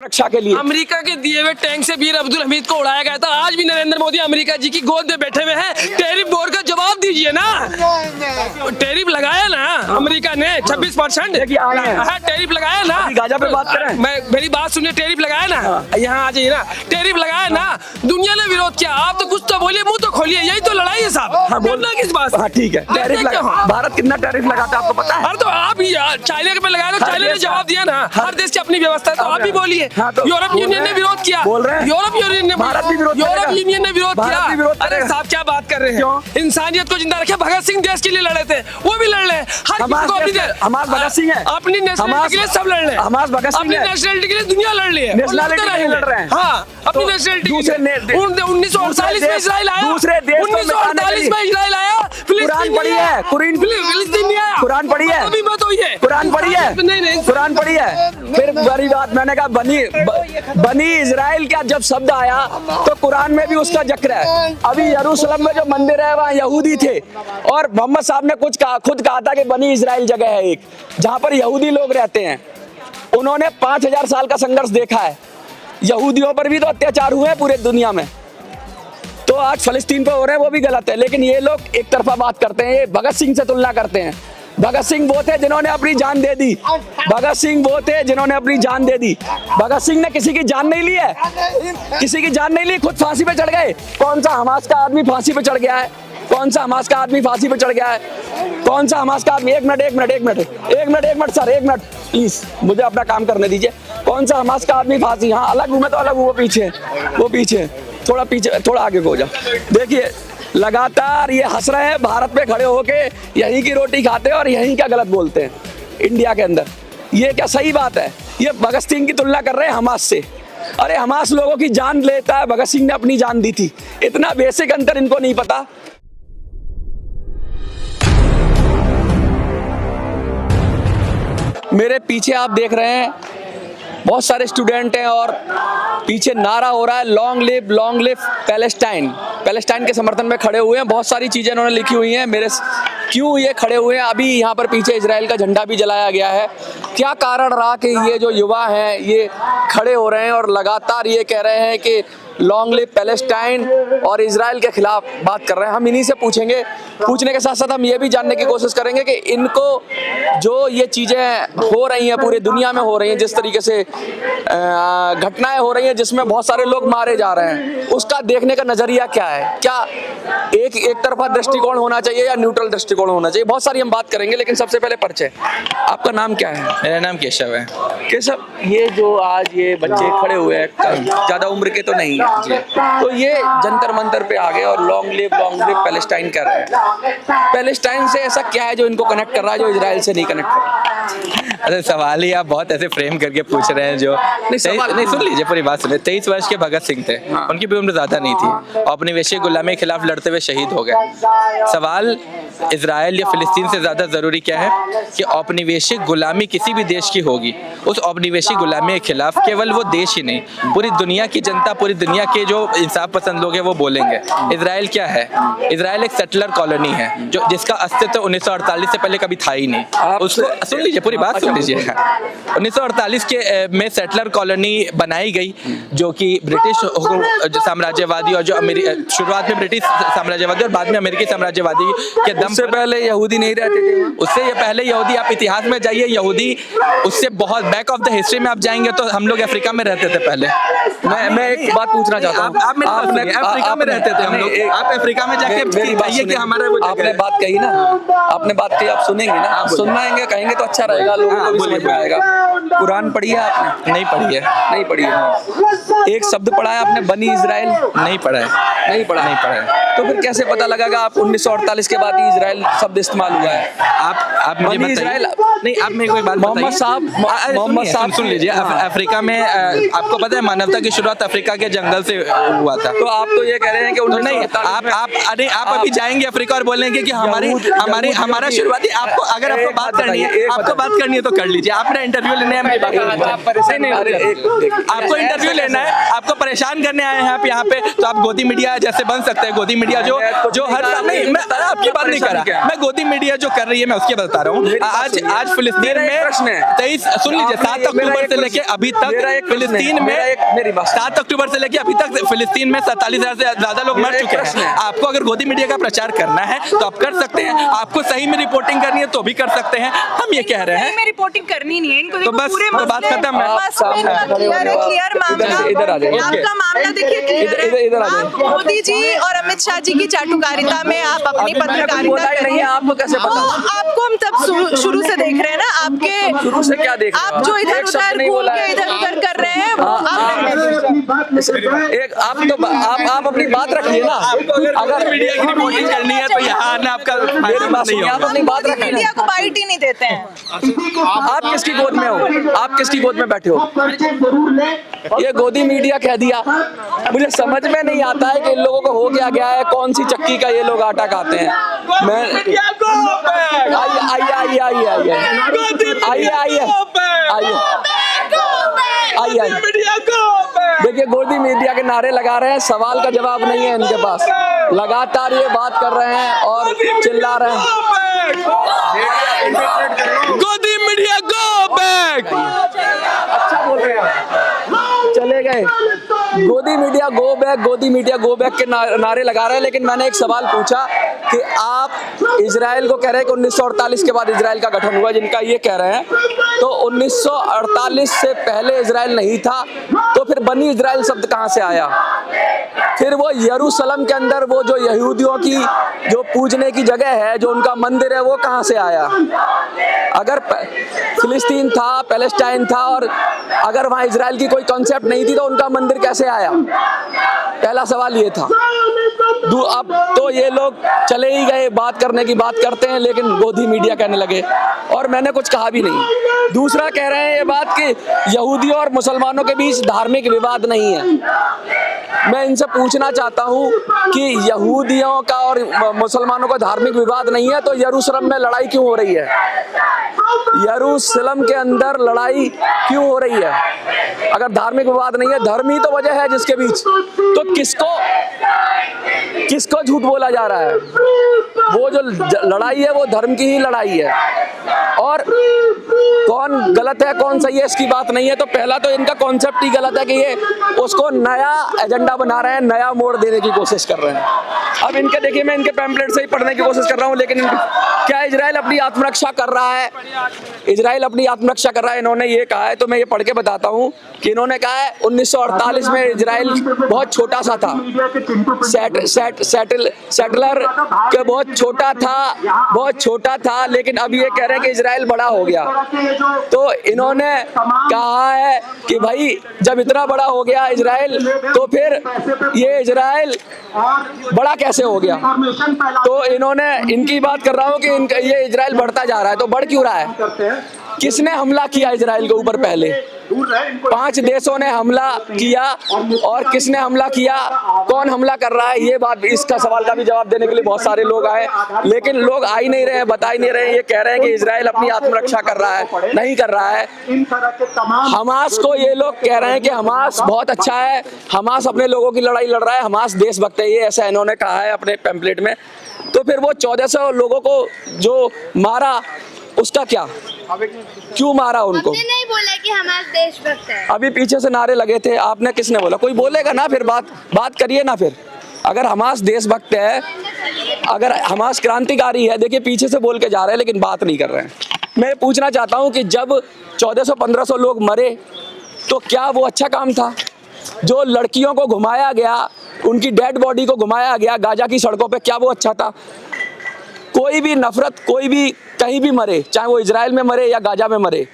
रक्षा के लिए। अमेरिका के दिए हुए टैंक से वीर अब्दुल हमीद को उड़ाया गया था। आज भी नरेंद्र मोदी अमेरिका जी की गोद में बैठे हुए हैं। टैरिफ बोर्ड का जवाब दीजिए ना। टैरिफ लगाया ना अमेरिका ने 26%। टैरिफ लगाया ना। गाजा पे बात करें, मेरी बात सुनिए। टैरिफ लगाया ना, यहाँ आ जाइए ना। टैरिफ लगाया ना, दुनिया ने विरोध किया। आप तो कुछ तो बोलिए, मुंह तो खोलिए। यही तो लड़ाई है साहब। हाँ, बोलना किस बात? हाँ ठीक है, टैरिफ लगा। भारत कितना टैरिफ लगाता है आपको पता है? अरे तो आप ही चाइना पे लगाया तो चाइना ने जवाब दिया ना। हर देश की अपनी व्यवस्था है, तो आप भी बोलिए। यूरोप यूनियन ने विरोध किया। बोल रहे हैं यूरोप यूनियन ने विरोध किया। अरे साहब क्या बात कर रहे हैं? इंसानियत को जिंदा रखे। भगत सिंह देश के लिए लड़े थे, वो भी लड़ रहे हैं। हर हमारे भगत सिंह है, अपनी नेशनलिटी के लिए सब लड़ रहे हैं। हमारे भगत सिंह अपनी नेशनलिटी के लिए दुनिया लड़ रही है। नेशनलिटी लड़ रहे हैं। हाँ, अपनी नेशनलिटी। 1948 में इजराइल आया। दूसरे देश 1948 में इजराइल आया। कुरान पढ़ी है, फिलिस्तीन नहीं आया। कुरान पढ़ी है, अभी मत होइए। कुरान पढ़ी है, नहीं कुरान पढ़ी है। फिर बड़ी बात, मैंने कहा बनी इजराइल का जब शब्द आया तो कुरान में भी उसका जिक्र है। अभी यरूशलेम में जो मंदिर है वहाँ यहूदी थे, और मोहम्मद साहब ने खुद कहा था कि बनी इजराइल जगह है एक, जहाँ पर यहूदी लोग रहते हैं। उन्होंने 5000 साल का संघर्ष देखा है। यहूदियों पर भी तो अत्याचार हुए हैं पूरे दुनिया में। तो आज फलस्तीन पे हो रहे हैं, वो भी गलत है। लेकिन ये लोग एक तरफा बात करते हैं, ये भगत सिंह से तुलना करते हैं। भगत सिंह वो थे जिन्होंने अपनी जान दे दी। भगत सिंह वो थे जिन्होंने अपनी जान दे दी। भगत सिंह ने किसी की जान नहीं ली है, किसी की जान नहीं ली, खुद फांसी पे चढ़ गए। कौन सा हमास का आदमी फांसी पे चढ़ गया है? कौन सा हमास का आदमी फांसी पे चढ़ गया है? कौन सा हमास का आदमी? एक मिनट सर, एक मिनट प्लीज, मुझे अपना काम करने दीजिए। कौन सा हमास का आदमी फांसी? हाँ, अलग हूँ मैं तो अलग हूँ, वो पीछे थोड़ा पीछे, थोड़ा आगे को जाओ। देखिए लगातार ये हंस रहे हैं भारत पे खड़े होके, यहीं की रोटी खाते हैं और यहीं का गलत बोलते हैं इंडिया के अंदर। ये क्या सही बात है? ये भगत सिंह की तुलना कर रहे हैं हमास से। अरे हमास लोगों की जान लेता है, भगत सिंह ने अपनी जान दी थी। इतना बेसिक अंतर इनको नहीं पता। मेरे पीछे आप देख रहे हैं बहुत सारे स्टूडेंट हैं और पीछे नारा हो रहा है लॉन्ग लिव पैलेस्टाइन। पैलेस्टाइन के समर्थन में खड़े हुए हैं। बहुत सारी चीज़ें इन्होंने लिखी हुई हैं। मेरे क्यों ये खड़े हुए हैं? अभी यहाँ पर पीछे इजराइल का झंडा भी जलाया गया है। क्या कारण रहा कि ये जो युवा हैं ये खड़े हो रहे हैं और लगातार ये कह रहे हैं कि लॉन्ग लिव पैलेस्टाइन और इजराइल के खिलाफ बात कर रहे हैं? हम इन्हीं से पूछेंगे। पूछने के साथ साथ हम ये भी जानने की कोशिश करेंगे कि इनको जो ये चीज़ें हो रही हैं पूरी दुनिया में हो रही हैं, जिस तरीके से घटनाएं हो रही हैं जिसमें बहुत सारे लोग मारे जा रहे हैं, उसका देखने का नज़रिया क्या है? क्या एक तरफा दृष्टिकोण होना चाहिए या न्यूट्रल दृष्टिकोण होना चाहिए? बहुत सारी हम बात करेंगे, लेकिन सबसे पहले परिचय। आपका नाम क्या है? मेरा नाम केशव है। केशव, ये जो आज ये बच्चे खड़े हुए हैं, ज़्यादा उम्र के तो नहीं है, तो ये जंतर मंतर पे आ गए और लॉन्ग लिव पैलेस्टाइन कर रहे हैं। पैलेस्टाइन से ऐसा क्या है जो इनको कनेक्ट कर रहा है जो इजराइल से नहीं कनेक्ट कर रहा? अरे सवाल ही आप बहुत ऐसे फ्रेम करके पूछ रहे हैं जो नहीं, सुन लीजिए पूरी बात सुनिए। 23 वर्ष के भगत सिंह थे। हाँ। उनकी भी उम्र ज्यादा नहीं थी और औपनिवेशिक गुलामी के खिलाफ लड़ते हुए शहीद हो गए। सवाल इजराइल या फिलिस्तीन से ज्यादा जरूरी क्या है कि औपनिवेशिक गुलामी किसी भी देश की होगी, उस औपनिवेशिक गुलामी के खिलाफ केवल वो देश ही नहीं, पूरी दुनिया की जनता, पूरी दुनिया के जो इंसाफ पसंद लोग हैं वो बोलेंगे। इजराइल क्या है? इजराइल एक सेटलर कॉलोनी है जो जिसका अस्तित्व 1948 से पहले कभी था ही नहीं। उसको सुन लीजिए, पूरी बात सुन लीजिए। 1948 के में सेटलर कॉलोनी बनाई गई जो कि ब्रिटिश साम्राज्यवादी और जो शुरुआत में ब्रिटिश साम्राज्यवादी और बाद में अमेरिकी साम्राज्यवादी के दम से पहले यहूदी नहीं रहते थे। उससे ये पहले यहूदी, आप इतिहास में जाइए, यहूदी उससे बहुत बैक ऑफ द हिस्ट्री में आप जाएंगे तो हम लोग अफ्रीका में रहते थे पहले। मैं एक बात पूछना चाहता हूँ। अफ्रीका में रहते थे हम लोग। आप अफ्रीका में जाके बताइए कि हमारा वो आपने बात कही ना, आपने बात कही, आप सुनेंगे ना? आप सुनवाएंगे, कहेंगे तो अच्छा रहेगा, लोगों को भी समझ में आएगा। कुरान पढ़ी है आपने? नहीं पढ़ी है। नहीं पढ़ी है। एक शब्द पढ़ा है आपने बनी इजराइल? नहीं पढ़ा है। नहीं पढ़ा है। तो फिर कैसे पता लगेगा आप 1948 के बाद ही इजराइल शब्द इस्तेमाल हुआ है? आप मुझे बताइए। नहीं, आप मेरे को एक बात मोहम्मद साहब सुन लीजिए। अफ्रीका में आपको पता है मानवता की शुरुआत अफ्रीका के जंगल से हुआ था। तो आप तो ये कह रहे हैं कि नहीं, आप अभी जाएंगे अफ्रीका और बोलेंगे कि हमारा शुरुआती, आपको अगर आपको बात करनी है तो कर लीजिए। आपने इंटरव्यू लेना है, आपको इंटरव्यू लेना है, आपको परेशान करने आए हैं आप यहाँ पे, तो आप गोदी मीडिया जैसे बन सकते हैं। गोदी मीडिया जो हर नहीं, मैं आपकी बात नहीं कर रहा, मैं गोदी मीडिया जो कर रही है मैं उसकी बता रहा हूँ। आज फिलिस्तीन में 23 सुन लीजिए 7 अक्टूबर से लेके अभी तक फिलिस्तीन में 7 अक्टूबर से लेके अभी तक फिलिस्तीन में 47,000 से ज्यादा लोग मर चुके हैं। आपको अगर गोदी मीडिया का प्रचार करना है तो आप कर सकते हैं, आपको सही में रिपोर्टिंग करनी है तो भी कर सकते हैं। हम ये कह रहे हैं में रिपोर्टिंग करनी नहीं है इनको, तो बस पूरे बात खत्म है। क्लियर मामला, इधर आ जाइए। आपका मामला देखिए क्लियर है। आप मोदी जी और अमित शाह जी की चाटुकारिता में आप अपनी पत्रकारिता नहीं है, आपको कैसे पता? आपको हम तब शुरू से देख रहे हैं ना, आपके शुरू से क्या देख रहे हैं? आप जो इधर उधर घूम के इधर उधर कर रहे हैं वो एक आप अपनी बात रखिए ना। अगर मीडिया की रिपोर्टिंग करनी है तो यहाँ आना आपका मेरी बात सुनिए, आप अपनी बात रखिए। मीडिया को बाइट ही नहीं देते हैं। आप किसकी गोद में हो? आप किसकी गोद में बैठे हो? ये गोदी मीडिया कह दिया। मुझे समझ में नहीं आता है कि इन लोगों को हो क्या गया है, कौन सी चक्की का ये लोग आटा खाते हैं। मैं आइए देखिए, गोदी मीडिया के नारे लगा रहे हैं, सवाल का जवाब नहीं है इनके पास, लगातार ये बात कर रहे हैं और चिल्ला रहे हैं। गोदी मीडिया गो बैक। अच्छा बोल रहे हैं, चले गए। गोदी मीडिया गो बैक, गोदी मीडिया गो बैक के नारे लगा रहे हैं। लेकिन मैंने एक सवाल पूछा कि आप इजराइल को कह रहे हैं कि 1948 के बाद इजराइल का गठन हुआ, जिनका ये कह रहे हैं, तो 1948 से पहले इजराइल नहीं था, तो फिर बनी इजराइल शब्द कहाँ से आया? फिर वो यरूशलेम के अंदर वो जो यहूदियों की जो पूजने की जगह है, जो उनका मंदिर है, वो कहाँ से आया? अगर फिलिस्तीन था, पैलेस्टाइन था, और अगर वहाँ इजराइल की कोई कॉन्सेप्ट नहीं थी तो उनका मंदिर कैसे आया? पहला सवाल ये था। अब तो ये लोग चले ही गए, बात करने की बात करते हैं लेकिन गोदी मीडिया कहने लगे, और मैंने कुछ कहा भी नहीं। दूसरा कह रहे हैं ये बात कि यहूदियों और मुसलमानों के बीच धार्मिक विवाद नहीं है। मैं इनसे पूछना चाहता हूँ कि यहूदियों का और मुसलमानों का धार्मिक विवाद नहीं है तो यरूशलेम में लड़ाई क्यों हो रही है? यरूशलेम के अंदर लड़ाई क्यों हो रही है? अगर धार्मिक विवाद नहीं है, धर्म ही तो वजह है जिसके बीच, तो किसको झूठ बोला जा रहा है? वो जो लड़ाई है वो धर्म की ही लड़ाई है, और कौन गलत है कौन सही है इसकी बात नहीं है। तो पहला तो इनका कॉन्सेप्ट ही गलत है कि ये उसको नया एजेंडा बना रहे हैं, नया मोड़ देने की कोशिश कर रहे हैं। अब इनके देखिए, मैं इनके पैम्पलेट से ही पढ़ने की कोशिश कर रहा हूँ, लेकिन क्या इजराइल अपनी आत्मरक्षा कर रहा है? इजराइल अपनी आत्मरक्षा कर रहा है, इन्होंने ये कहा है, तो मैं ये पढ़ के बताता हूँ कि इन्होंने कहा है 1948 में इजराइल बहुत छोटा सा था, सेटलर के बहुत छोटा था, लेकिन अब ये कह रहे हैं कि इजराइल बड़ा हो गया। तो इन्होंने कहा है कि भाई जब इतना बड़ा हो गया इजराइल, तो फिर ये इजराइल बड़ा कैसे हो गया? तो इनकी बात कर रहा हूँ कि ये इजराइल बढ़ता जा रहा है, तो बढ़ क्यों रहा है? किसने हमला किया इजराइल के ऊपर? पहले 5 देशों ने हमला किया, और किसने हमला किया, कौन हमला कर रहा है? ये बात, इसका सवाल का भी जवाब देने के लिए बहुत सारे लोग आए, लेकिन लोग आ ही नहीं रहे, बता ही नहीं रहे। ये कह रहे हैं कि इजराइल अपनी आत्मरक्षा कर रहा है, नहीं कर रहा है। हमास को ये लोग कह रहे हैं कि हमास बहुत अच्छा है, हमास अपने लोगों की लड़ाई लड़ रहा है, हमास देशभक्त है, ये ऐसा इन्होंने कहा है अपने पैम्पलेट में। तो फिर वो 1400 लोगों को जो मारा, उसका क्या? क्यों मारा उनको? हमने नहीं बोला कि हमारा देशभक्त है। अभी पीछे से नारे लगे थे, आपने किसने बोला? कोई बोलेगा ना, फिर बात करिए ना। फिर अगर हमास देशभक्त है, अगर हमास क्रांतिकारी है, देखिए पीछे से बोल के जा रहे हैं लेकिन बात नहीं कर रहे हैं। मैं पूछना चाहता हूं कि जब 1400-1500 लोग मरे तो क्या वो अच्छा काम था? जो लड़कियों को घुमाया गया, उनकी डेड बॉडी को घुमाया गया गाजा की सड़कों पे, क्या वो अच्छा था? कोई भी नफरत, कोई भी कहीं भी मरे, चाहे वो इजराइल में मरे या गाजा में मरे,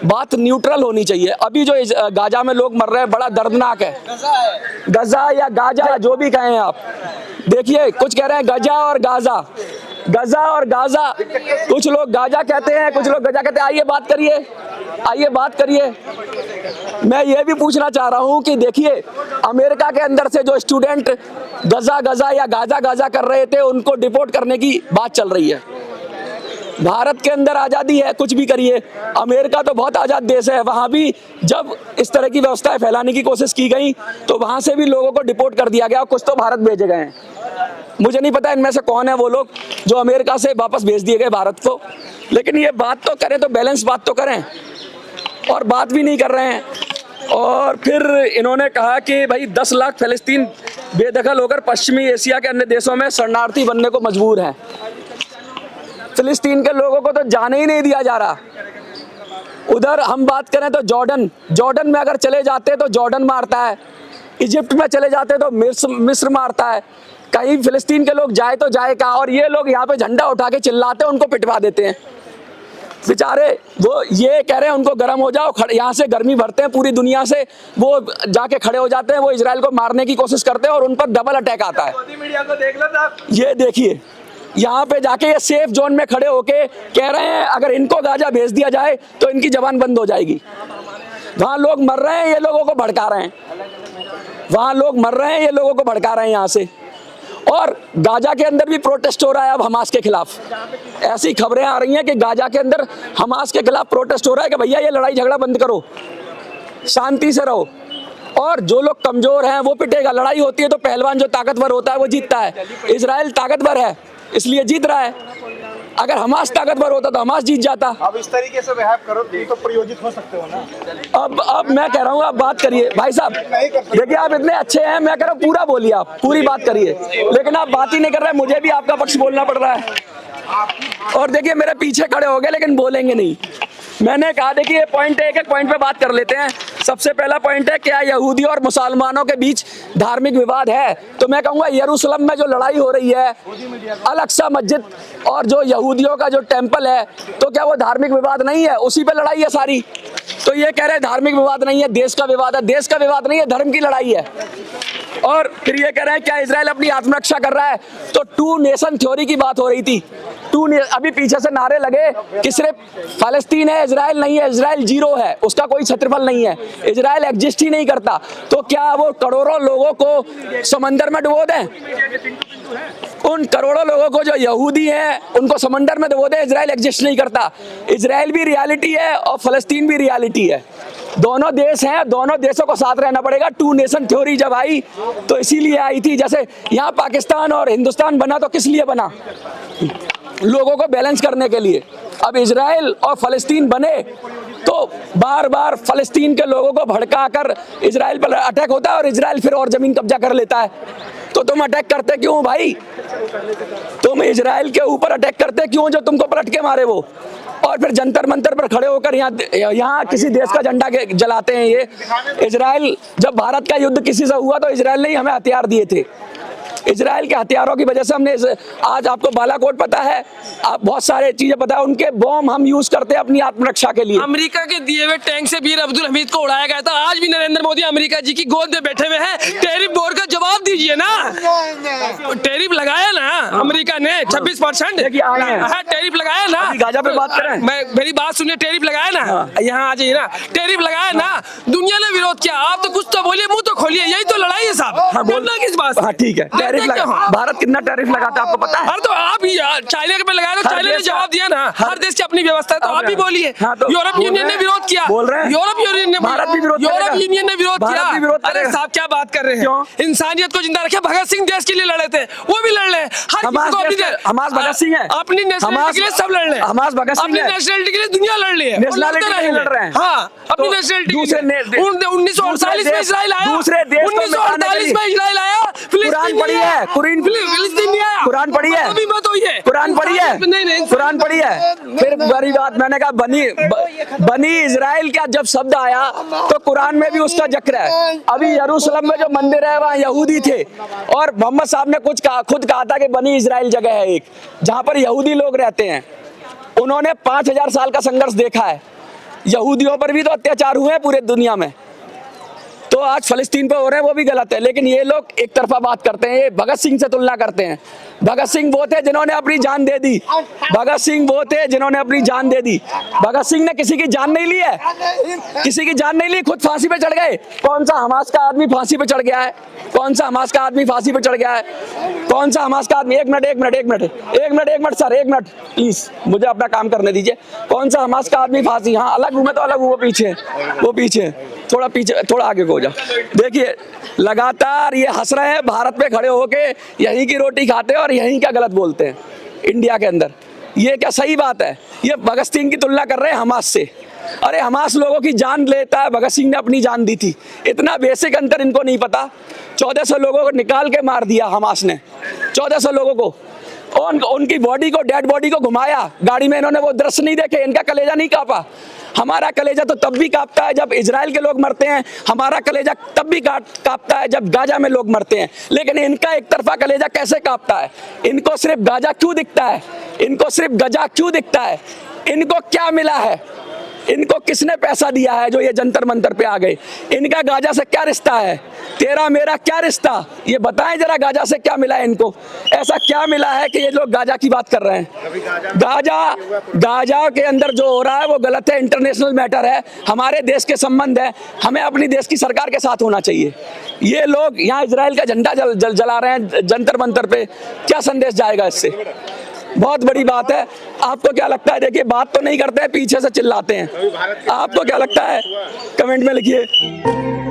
बात न्यूट्रल होनी चाहिए। अभी जो गाजा में लोग मर रहे हैं बड़ा दर्दनाक है। गजा या गाजा जो भी कहें आप, देखिए कुछ कह रहे हैं गजा और गाजा, गजा और गाजा, कुछ लोग गाजा कहते हैं, कुछ लोग गजा कहते हैं। आइए बात करिए। मैं ये भी पूछना चाह रहा हूँ कि देखिए, अमेरिका के अंदर से जो स्टूडेंट गजा या गाजा कर रहे थे, उनको डिपोर्ट करने की बात चल रही है। भारत के अंदर आज़ादी है, कुछ भी करिए। अमेरिका तो बहुत आज़ाद देश है, वहाँ भी जब इस तरह की व्यवस्थाएं फैलाने की कोशिश की गई तो वहाँ से भी लोगों को डिपोर्ट कर दिया गया, कुछ तो भारत भेजे गए हैं। मुझे नहीं पता इनमें से कौन है वो लोग जो अमेरिका से वापस भेज दिए गए भारत को, लेकिन ये बात तो करें तो बैलेंस बात तो करें, और बात भी नहीं कर रहे हैं। और फिर इन्होंने कहा कि भाई 10 लाख फ़लस्तीन बेदखल होकर पश्चिमी एशिया के अन्य देशों में शरणार्थी बनने को मजबूर हैं। फ़लस्तीन के लोगों को तो जाने ही नहीं दिया जा रहा। उधर हम बात करें तो जॉर्डन में अगर चले जाते तो जॉर्डन मारता है, इजिप्ट में चले जाते तो मिस्र मारता है, कहीं फ़लस्तीन के लोग जाए तो जाए कहाँ। और ये लोग यहाँ पे झंडा उठा के चिल्लाते हैं, उनको पिटवा देते हैं बेचारे। वो ये कह रहे हैं उनको गर्म हो जाओ, यहाँ से गर्मी भरते हैं पूरी दुनिया से, वो जाके खड़े हो जाते हैं, वो इजराइल को मारने की कोशिश करते हैं और उन पर डबल अटैक आता है। मीडिया को देख लो साहब, ये देखिए यहाँ पे जाके ये सेफ जोन में खड़े होके कह रहे हैं अगर इनको गाजा भेज दिया जाए तो इनकी जबान बंद हो जाएगी। वहाँ लोग मर रहे हैं, ये लोगों को भड़का रहे हैं, वहाँ लोग मर रहे हैं, ये लोगों को भड़का रहे हैं यहाँ से। और गाजा के अंदर भी प्रोटेस्ट हो रहा है अब हमास के खिलाफ। ऐसी खबरें आ रही हैं कि गाजा के अंदर हमास के खिलाफ प्रोटेस्ट हो रहा है कि भैया ये लड़ाई झगड़ा बंद करो, शांति से रहो, और जो लोग कमजोर हैं वो पिटेगा। लड़ाई होती है तो पहलवान जो ताकतवर होता है वो जीतता है। इजराइल ताकतवर है इसलिए जीत रहा है, अगर हमास ताकतवर होता तो हमास जीत जाता। अब इस तरीके से बिहेव करो तो प्रयोजित हो सकते हो ना। अब मैं कह रहा हूँ आप बात करिए भाई साहब, देखिए आप इतने अच्छे हैं, मैं कह रहा हूँ पूरा बोलिए, आप पूरी बात करिए, लेकिन आप बात ही नहीं कर रहे, मुझे भी आपका पक्ष बोलना पड़ रहा है। और देखिए मेरे पीछे खड़े हो गए लेकिन बोलेंगे नहीं। मैंने कहा देखिए ये पॉइंट है, एक पॉइंट पे बात कर लेते हैं। सबसे पहला पॉइंट है क्या यहूदी और मुसलमानों के बीच धार्मिक विवाद है? तो मैं कहूँगा यरूशलेम में जो लड़ाई हो रही है, अल-अक्सा मस्जिद और जो यहूदियों का जो टेम्पल है, तो क्या वो धार्मिक विवाद नहीं है? उसी पे लड़ाई है सारी। तो ये कह रहे हैं धार्मिक विवाद नहीं है, देश का विवाद है। देश का विवाद नहीं है, धर्म की लड़ाई है। और फिर ये कह रहे हैं क्या इजराइल अपनी आत्मरक्षा कर रहा है? तो 2 नेशन थ्योरी की बात हो रही थी। अभी पीछे से नारे लगे कि सिर्फ फ़लस्तीन है, इजराइल नहीं है, इजराइल जीरो है, उसका कोई क्षेत्रफल नहीं है, इजराइल एग्जिस्ट ही नहीं करता। तो क्या वो करोड़ों लोगों को समंदर में डुबो दें? उन करोड़ों लोगों को जो यहूदी हैं उनको समंदर में डुबो दें? इजराइल एग्जिस्ट नहीं करता। इजराइल भी रियलिटी है और फ़लस्तीन भी रियलिटी है, दोनों देश हैं, दोनों देशों को साथ रहना पड़ेगा। 2 नेशन थ्योरी जब आई तो इसीलिए आई थी। जैसे यहाँ पाकिस्तान और हिंदुस्तान बना तो किस लिए बना? लोगों को बैलेंस करने के लिए। अब इजराइल और फ़लस्तीन बने तो बार बार फ़लस्तीन के लोगों को भड़का कर इजराइल पर अटैक होता है और इजराइल फिर और ज़मीन कब्जा कर लेता है। तो तुम अटैक करते क्यों भाई? तुम इजराइल के ऊपर अटैक करते क्यों जो तुमको पलट के मारे वो? और फिर जंतर मंतर पर खड़े होकर यहाँ किसी देश का झंडा जलाते हैं। ये इजराइल, जब भारत का युद्ध किसी से हुआ तो इजराइल ने ही हमें हथियार दिए थे। इजराइल के हथियारों की वजह से हमने आज आपको बालाकोट पता है, आप बहुत सारे चीजें पता है, उनके बॉम्ब हम यूज करते हैं अपनी आत्मरक्षा के लिए। अमेरिका के दिए हुए टैंक से वीर अब्दुल हमीद को उड़ाया गया था। आज भी नरेंद्र मोदी अमेरिका जी की गोद में बैठे हुए हैं। टैरिफ बोर्ड का जवाब दीजिए ना। टैरिफ लगाया ना अमेरिका ने 26%। टैरिफ लगाया ना। गाजा पे बात करें, मेरी बात सुनिए। टैरिफ लगाया ना, यहाँ आ जाइए ना। टैरिफ लगाया ना, दुनिया ने विरोध किया, आप तो कुछ तो बोलिए, मुंह तो खोलिए। यही तो लड़ाई है साहब, बोलना किस बात? हाँ ठीक है, भारत कितना टैरिफ लगाता है आपको पता है? तो आप चाइना के पे लगाया तो चाइना ने जवाब दिया ना। हर देश की अपनी व्यवस्था है, तो आप भी बोलिए। यूरोप यूनियन ने विरोध किया, बोल रहे हैं। यूरोप यूनियन ने भारत भी विरोध यूरोप यूनियन ने विरोध किया। अरे साहब क्या बात कर रहे हैं? इंसानियत को जिंदा रखे। भगत सिंह देश के लिए लड़े थे, वो भी लड़ रहे। हमास भगत सिंह है, अपनी नेशनलिटी के लिए सब लड़ रहे हैं। हमास भगत सिंह अपनी नेशनलिटी के लिए दुनिया लड़ रही है, लड़ रहे हैं। हाँ, अपनी नेशनलिटी। 1948 में इजराइल आया, 1948 में इजराइल आया। कुरान पढ़ी है, कुरान पढ़ी है, कुरान पढ़ी है, कुरान पढ़ी है। फिर बड़ी बात, मैंने कहा बनी इजराइल का जब शब्द आया तो कुरान में भी उसका जिक्र है। अभी यरूशलेम में जो मंदिर है वहाँ यहूदी थे और मोहम्मद साहब ने खुद कहा था कि बनी इजराइल जगह है एक, जहाँ पर यहूदी लोग रहते हैं। उन्होंने 5000 साल का संघर्ष देखा है। यहूदियों पर भी तो अत्याचार हुए हैं पूरे दुनिया में, तो आज फ़लस्तीन पे हो रहे हैं वो भी गलत है। लेकिन ये लोग एक तरफा बात करते हैं, ये भगत सिंह से तुलना करते हैं। भगत सिंह वो थे जिन्होंने अपनी जान दे दी। भगत सिंह वो थे जिन्होंने अपनी जान दे दी। भगत सिंह ने किसी की जान नहीं ली है, किसी की जान नहीं ली, खुद फांसी पे चढ़ गए। कौन सा हमास का आदमी फांसी पे चढ़ गया है? कौन सा हमास का आदमी फांसी पे चढ़ गया है? कौन सा हमास का आदमी? एक मिनट सर, एक मिनट प्लीज, मुझे अपना काम करने दीजिए। कौन सा हमास का आदमी फांसी? हाँ अलग हूं मैं तो अलग हूं, वो पीछे थोड़ा पीछे, थोड़ा आगे को हो जाओ। देखिए लगातार ये हंस रहे हैं भारत पे खड़े होके, यहीं की रोटी खाते हैं और यहीं का गलत बोलते हैं इंडिया के अंदर। ये क्या सही बात है? ये भगत सिंह की तुलना कर रहे हैं हमास से। अरे हमास लोगों की जान लेता है, भगत सिंह ने अपनी जान दी थी। इतना बेसिक अंतर इनको नहीं पता। 1400 लोगों को निकाल के मार दिया हमास ने, 1400 लोगों को। उनकी बॉडी को, डेड बॉडी को घुमाया गाड़ी में, इन्होंने वो दृश्य नहीं देखे, इनका कलेजा नहीं कांपा। हमारा कलेजा तो तब भी कांपता है जब इजराइल के लोग मरते हैं, हमारा कलेजा तब भी कांपता है जब गाजा में लोग मरते हैं। लेकिन इनका एक तरफा कलेजा कैसे कांपता है? इनको सिर्फ गाजा क्यों दिखता है? इनको सिर्फ गाजा क्यों दिखता है? इनको क्या मिला है? इनको किसने पैसा दिया है जो ये जंतर मंतर पे आ गए? इनका गाजा से क्या रिश्ता है? तेरा मेरा क्या रिश्ता? ये बताएं जरा, गाजा से क्या मिला है इनको? ऐसा क्या मिला है कि ये लोग गाजा की बात कर रहे हैं? गाजा के अंदर जो हो रहा है वो गलत है, इंटरनेशनल मैटर है, हमारे देश के संबंध है, हमें अपनी देश की सरकार के साथ होना चाहिए। ये लोग यहाँ इजराइल का झंडा जला रहे हैं जंतर मंतर पे, क्या संदेश जाएगा इससे? बहुत बड़ी बात है। आपको क्या लगता है? देखिए बात तो नहीं करते हैं, पीछे से चिल्लाते हैं। आपको क्या लगता है? कमेंट में लिखिए।